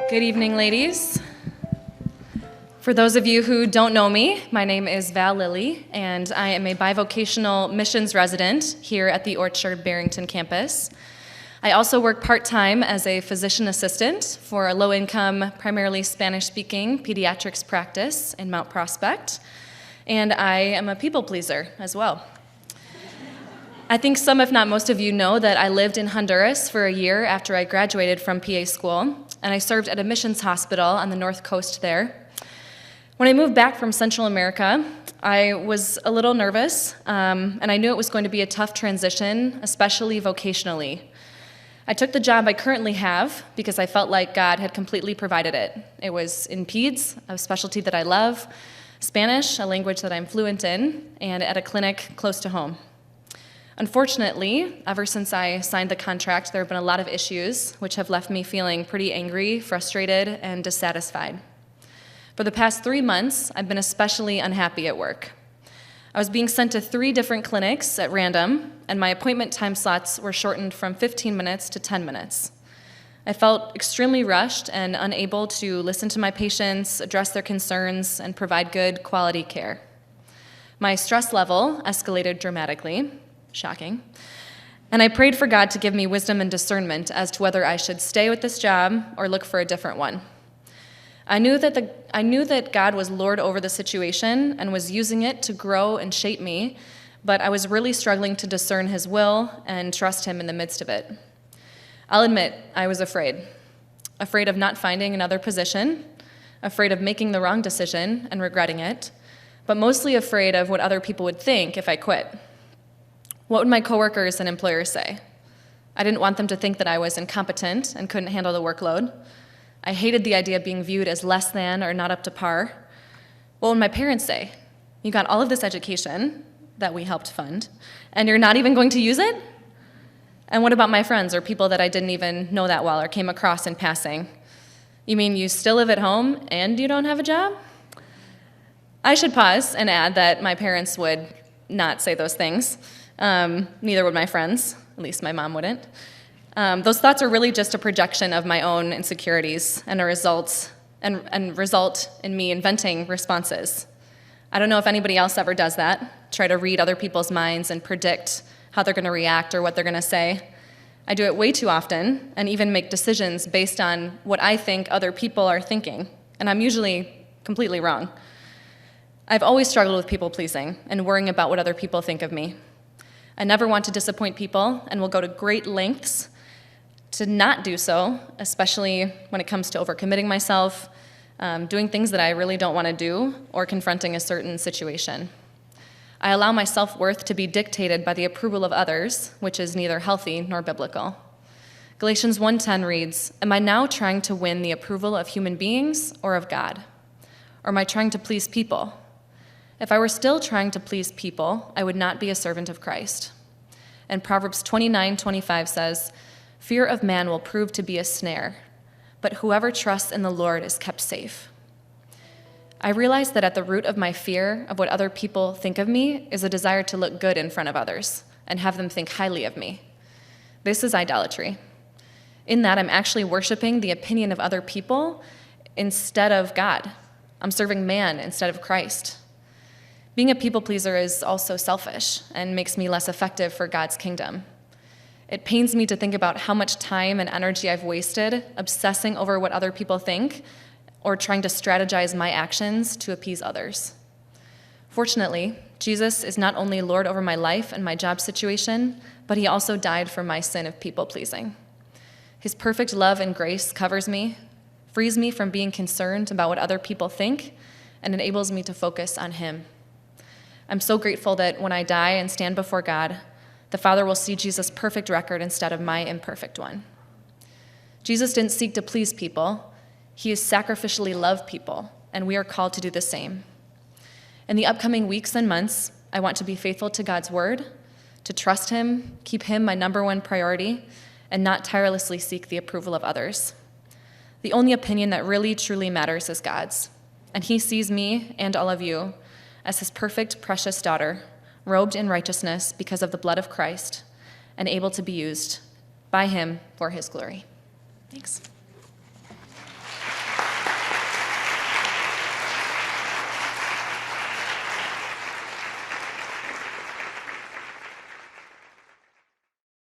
Good evening, ladies. For those of you who don't know me, my name is Val Lilly, and I am a bivocational missions resident here at the Orchard Barrington campus. I also work part-time as a physician assistant for a low-income, primarily Spanish-speaking pediatrics practice in Mount Prospect, and I am a people pleaser as well. I think some, if not most of you, know that I lived in Honduras for a year after I graduated from PA school, and I served at a missions hospital on the north coast there. When I moved back from Central America, I was a little nervous, and I knew it was going to be a tough transition, especially vocationally. I took the job I currently have because I felt like God had completely provided it. It was in peds, a specialty that I love, Spanish, a language that I'm fluent in, and at a clinic close to home. Unfortunately, ever since I signed the contract, there have been a lot of issues which have left me feeling pretty angry, frustrated, and dissatisfied. For the past 3 months, I've been especially unhappy at work. I was being sent to 3 different clinics at random, and my appointment time slots were shortened from 15 minutes to 10 minutes. I felt extremely rushed and unable to listen to my patients, address their concerns, and provide good quality care. My stress level escalated dramatically. Shocking. And I prayed for God to give me wisdom and discernment as to whether I should stay with this job or look for a different one. I knew that God was Lord over the situation and was using it to grow and shape me, but I was really struggling to discern His will and trust Him in the midst of it. I'll admit, I was afraid of not finding another position, afraid of making the wrong decision and regretting it, but mostly afraid of what other people would think if I quit. What would my coworkers and employers say? I didn't want them to think that I was incompetent and couldn't handle the workload. I hated the idea of being viewed as less than or not up to par. What would my parents say? You got all of this education that we helped fund, and you're not even going to use it? And what about my friends or people that I didn't even know that well or came across in passing? You mean you still live at home and you don't have a job? I should pause and add that my parents would not say those things. Neither would my friends, at least my mom wouldn't. Those thoughts are really just a projection of my own insecurities and result in me inventing responses. I don't know if anybody else ever does that, try to read other people's minds and predict how they're going to react or what they're going to say. I do it way too often and even make decisions based on what I think other people are thinking, and I'm usually completely wrong. I've always struggled with people pleasing and worrying about what other people think of me. I never want to disappoint people and will go to great lengths to not do so, especially when it comes to overcommitting myself, doing things that I really don't want to do, or confronting a certain situation. I allow my self-worth to be dictated by the approval of others, which is neither healthy nor biblical. Galatians 1:10 reads, "Am I now trying to win the approval of human beings or of God? Or am I trying to please people? If I were still trying to please people, I would not be a servant of Christ." And Proverbs 29:25 says, "Fear of man will prove to be a snare, but whoever trusts in the Lord is kept safe." I realize that at the root of my fear of what other people think of me is a desire to look good in front of others and have them think highly of me. This is idolatry. In that, I'm actually worshiping the opinion of other people instead of God. I'm serving man instead of Christ. Being a people pleaser is also selfish and makes me less effective for God's kingdom. It pains me to think about how much time and energy I've wasted obsessing over what other people think or trying to strategize my actions to appease others. Fortunately, Jesus is not only Lord over my life and my job situation, but He also died for my sin of people pleasing. His perfect love and grace covers me, frees me from being concerned about what other people think, and enables me to focus on Him. I'm so grateful that when I die and stand before God, the Father will see Jesus' perfect record instead of my imperfect one. Jesus didn't seek to please people. He has sacrificially loved people, and we are called to do the same. In the upcoming weeks and months, I want to be faithful to God's word, to trust Him, keep Him my number one priority, and not tirelessly seek the approval of others. The only opinion that really, truly matters is God's, and He sees me and all of you as His perfect, precious daughter, robed in righteousness because of the blood of Christ, and able to be used by Him for His glory. Thanks.